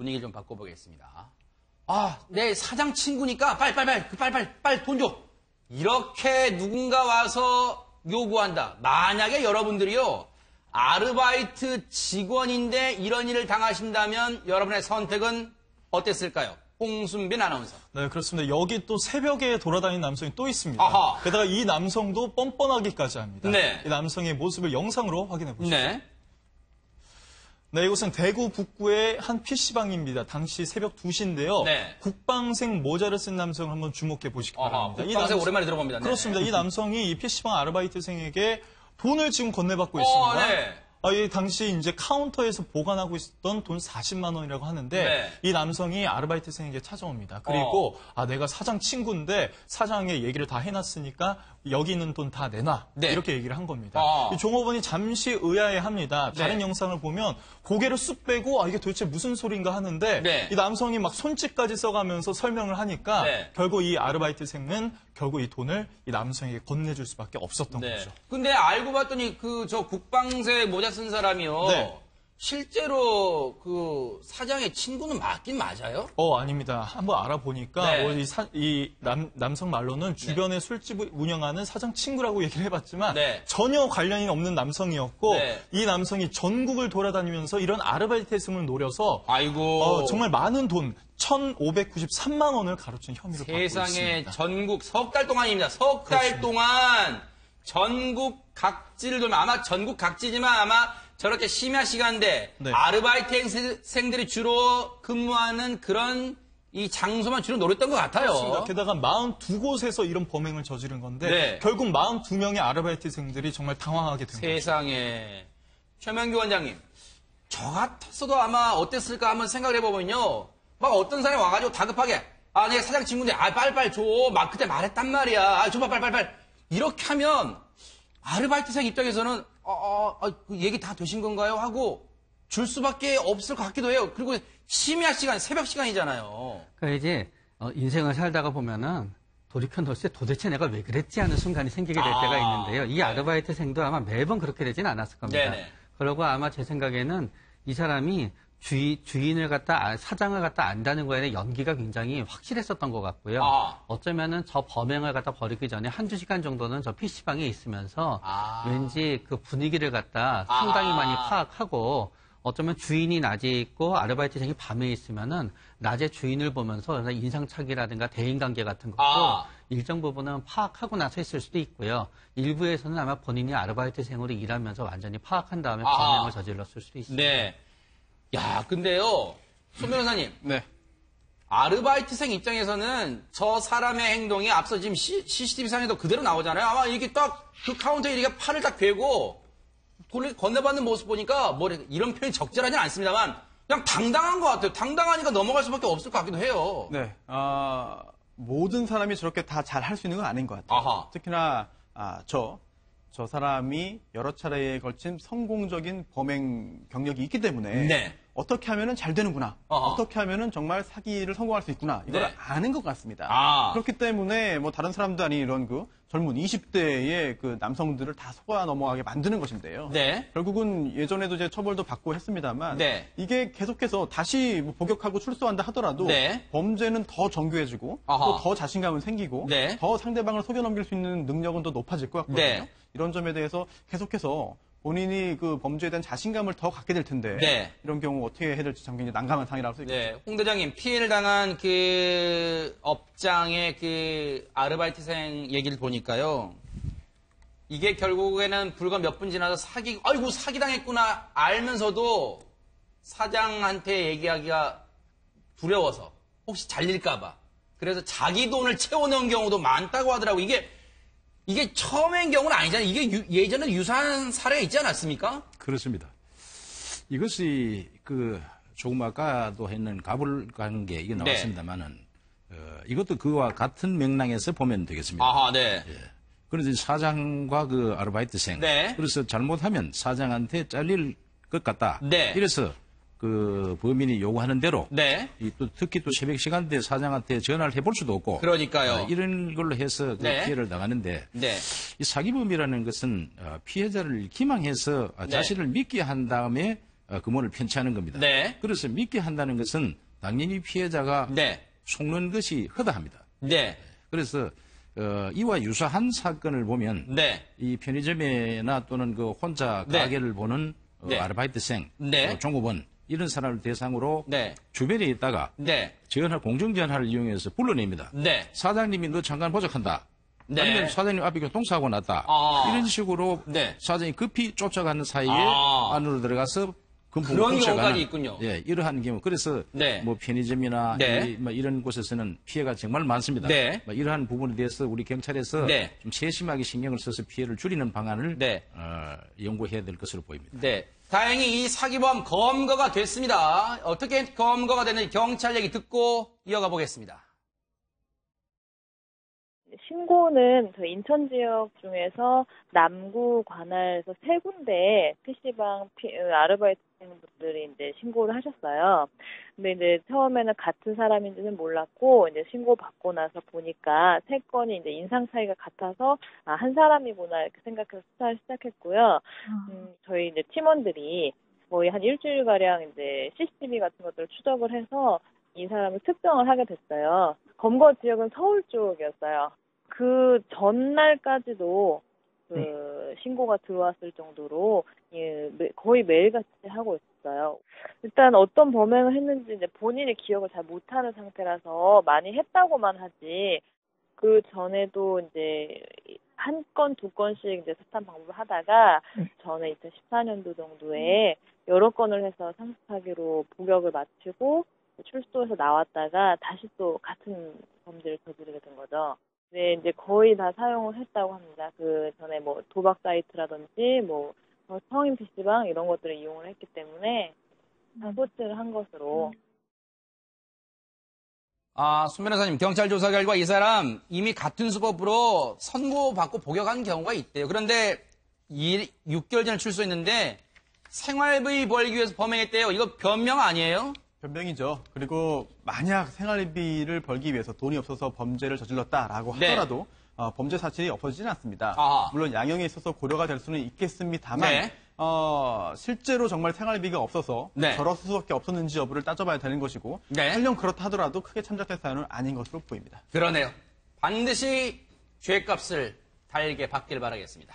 분위기를 좀 바꿔보겠습니다. 아, 내 사장 친구니까 빨리 돈 줘. 이렇게 누군가 와서 요구한다. 만약에 여러분들이요, 아르바이트 직원인데 이런 일을 당하신다면 여러분의 선택은 어땠을까요? 홍순빈 아나운서. 네, 그렇습니다. 여기 또 새벽에 돌아다니는 남성이 또 있습니다. 아하. 게다가 이 남성도 뻔뻔하기까지 합니다. 네. 이 남성의 모습을 영상으로 확인해 보시죠. 네. 네, 이곳은 대구 북구의 한 PC방입니다. 당시 새벽 2시인데요. 네. 국방생 모자를 쓴 남성을 한번 주목해 보시기 바랍니다. 국방생 오랜만에 들어봅니다. 네. 그렇습니다. 이 남성이 이 PC방 아르바이트생에게 돈을 지금 건네받고 있습니다. 네. 이 당시 이제 카운터에서 보관하고 있었던 돈 40만 원이라고 하는데 네. 이 남성이 아르바이트생에게 찾아옵니다. 그리고 내가 사장 친구인데 사장의 얘기를 다 해놨으니까 여기 있는 돈 다 내놔. 네. 이렇게 얘기를 한 겁니다. 이 종업원이 잠시 의아해합니다. 다른 네. 영상을 보면 고개를 쑥 빼고 이게 도대체 무슨 소린가 하는데 네. 이 남성이 막 손짓까지 써가면서 설명을 하니까 네. 결국 이 아르바이트생은 결국 이 돈을 이 남성에게 건네줄 수밖에 없었던 거죠. 근데 알고 봤더니 저 국방세 모자 쓴 사람이요. 네. 실제로 그 사장의 친구는 맞긴 맞아요? 아닙니다. 한번 알아보니까 네. 이 남성 말로는 주변에 술집을 운영하는 사장 친구라고 얘기를 해봤지만 네. 전혀 관련이 없는 남성이었고 네. 이 남성이 전국을 돌아다니면서 이런 아르바이트생을 노려서 아이고. 정말 많은 돈 1,593만 원을 가로챈 혐의를 받고 세상에 있습니다. 전국 석 달 동안입니다. 석 달 동안 전국 각지를 돌면 아마 전국 각지지만 아마 저렇게 심야 시간대 네. 아르바이트생들이 주로 근무하는 그런 이 장소만 주로 노렸던 것 같아요. 그렇습니다. 게다가 42곳에서 이런 범행을 저지른 건데 네. 결국 42명의 아르바이트생들이 정말 당황하게 된 거죠. 세상에. 최명규 원장님, 저 같았어도 아마 어땠을까 한번 생각을 해보면요. 막 어떤 사람이 와가지고 다급하게 내 사장 친구인데 빨리 줘. 막 그때 말했단 말이야. 줘봐 빨리. 이렇게 하면 아르바이트생 입장에서는 그 얘기 다 되신 건가요? 하고 줄 수밖에 없을 것 같기도 해요. 그리고 심야 시간, 새벽 시간이잖아요. 그러니까 이제 인생을 살다가 보면은 돌이켜놓을 때 도대체 내가 왜 그랬지 하는 순간이 생기게 될 때가 있는데요. 이 아르바이트생도 아마 매번 그렇게 되진 않았을 겁니다. 네네. 그러고 아마 제 생각에는 이 사람이 주인을 사장을 갖다 안다는 거에 대한 연기가 굉장히 확실했었던 것 같고요. 어쩌면은 저 범행을 갖다 벌이기 전에 한두 시간 정도는 저 PC방에 있으면서 왠지 그 분위기를 갖다 상당히 많이 파악하고 어쩌면 주인이 낮에 있고 아르바이트생이 밤에 있으면은 낮에 주인을 보면서 인상착의라든가 대인관계 같은 것도 일정 부분은 파악하고 나서 했을 수도 있고요. 일부에서는 아마 본인이 아르바이트생으로 일하면서 완전히 파악한 다음에 범행을 저질렀을 수도 있습니다. 네. 야, 근데요, 손 변호사님. 네. 아르바이트생 입장에서는 저 사람의 행동이 앞서 지금 CCTV상에도 그대로 나오잖아요. 아마 이렇게 딱 그 카운터에 이렇게 팔을 딱 괴고 돈을 건네받는 모습 보니까 이런 표현이 적절하진 않습니다만 그냥 당당한 것 같아요. 당당하니까 넘어갈 수밖에 없을 것 같기도 해요. 네. 모든 사람이 저렇게 다 잘 할 수 있는 건 아닌 것 같아요. 특히나 저 사람이 여러 차례에 걸친 성공적인 범행 경력이 있기 때문에 어떻게 하면은 잘 되는구나. 어떻게 하면은 정말 사기를 성공할 수 있구나. 이걸 아는 것 같습니다. 그렇기 때문에 다른 사람도 아닌 이런 그 젊은 20대의 그 남성들을 다 속아 넘어가게 만드는 것인데요. 결국은 예전에도 이제 처벌도 받고 했습니다만 이게 계속해서 다시 복역하고 출소한다 하더라도 범죄는 더 정교해지고 또 더 자신감은 생기고 더 상대방을 속여넘길 수 있는 능력은 더 높아질 것 같거든요. 이런 점에 대해서 계속해서 본인이 그 범죄에 대한 자신감을 더 갖게 될 텐데 이런 경우 어떻게 해야 될지 참 굉장히 난감한 상황이라고 할 수 있겠죠. 홍 대장님, 피해를 당한 그 업장의 그 아르바이트생 얘기를 보니까요. 이게 결국에는 불과 몇 분 지나서 사기당했구나 알면서도 사장한테 얘기하기가 두려워서 혹시 잘릴까봐 그래서 자기 돈을 채워넣은 경우도 많다고 하더라고요. 이게 처음인 경우는 아니잖아요. 이게 예전에 유사한 사례가 있지 않았습니까? 그렇습니다. 이것이 조금 아까도 했는 가불관계 이게 나왔습니다만은 이것도 그와 같은 맥락에서 보면 되겠습니다. 그래서 사장과 그 아르바이트생 그래서 잘못하면 사장한테 잘릴 것 같다. 이래서 그 범인이 요구하는 대로 또 특히 또 새벽 시간대에 사장한테 전화를 해볼 수도 없고 그러니까요. 이런 걸로 해서 그 피해를 당하는데 이 사기범이라는 것은 피해자를 기망해서 자신을 믿게 한 다음에 금원을 편취하는 겁니다. 네. 그래서 믿게 한다는 것은 당연히 피해자가 네. 속는 것이 허다합니다. 네. 그래서 이와 유사한 사건을 보면 네. 이 편의점이나 또는 그 혼자 네. 가게를 보는 네. 아르바이트생, 네. 종업원 이런 사람을 대상으로 네. 주변에 있다가 네. 공정전화를 이용해서 불러냅니다. 네. 사장님이 너 잠깐 보석한다. 네. 아니면 사장님 앞에 교통사고 났다. 이런 식으로 네. 사장이 급히 쫓아가는 사이에 아. 안으로 들어가서 그런 경우까지 있군요. 예, 이러한 경우. 그래서 네. 뭐 편의점이나 네. 이런 곳에서는 피해가 정말 많습니다. 네. 이러한 부분에 대해서 우리 경찰에서 네. 좀 세심하게 신경을 써서 피해를 줄이는 방안을 네. 연구해야 될 것으로 보입니다. 네. 다행히 이 사기범 검거가 됐습니다. 어떻게 검거가 됐는지 경찰 얘기 듣고 이어가 보겠습니다. 신고는 저희 인천 지역 중에서 남구 관할에서 3군데 PC방 아르바이트생분들이 이제 신고를 하셨어요. 근데 이제 처음에는 같은 사람인지는 몰랐고 이제 신고 받고 나서 보니까 3건이 이제 인상 차이가 같아서 한 사람이구나 이렇게 생각해서 수사를 시작했고요. 저희 이제 팀원들이 거의 한 일주일 가량 이제 CCTV 같은 것들을 추적을 해서 이 사람을 특정을 하게 됐어요. 검거 지역은 서울 쪽이었어요. 그 전날까지도 신고가 들어왔을 정도로 거의 매일같이 하고 있었어요. 일단 어떤 범행을 했는지 이제 본인의 기억을 잘 못하는 상태라서 많이 했다고만 하지 그 전에도 이제 한 건, 2건씩 이제 사탄 방법을 하다가 전에 2014년도 정도에 여러 건을 해서 상습사기로 복역을 마치고 출소해서 나왔다가 다시 또 같은 범죄를 저지르게 된 거죠. 네, 이제 거의 다 사용을 했다고 합니다. 그 전에 뭐 도박 사이트라든지 뭐 성인 PC방 이런 것들을 이용을 했기 때문에 다 소치를 한 것으로. 손 변호사님, 경찰 조사 결과 이 사람 이미 같은 수법으로 선고받고 복역한 경우가 있대요. 그런데 6개월 전에 출소했는데 생활비 벌기 위해서 범행했대요. 이거 변명 아니에요? 변명이죠. 그리고 만약 생활비를 벌기 위해서 돈이 없어서 범죄를 저질렀다라고 네. 하더라도 범죄 사실이 없어지지는 않습니다. 아하. 물론 양형에 있어서 고려가 될 수는 있겠습니다만 네. 실제로 정말 생활비가 없어서 네. 저럴 수밖에 없었는지 여부를 따져봐야 되는 것이고 네. 설령 그렇다 하더라도 크게 참작할 사연은 아닌 것으로 보입니다. 그러네요. 반드시 죄값을 달게 받길 바라겠습니다.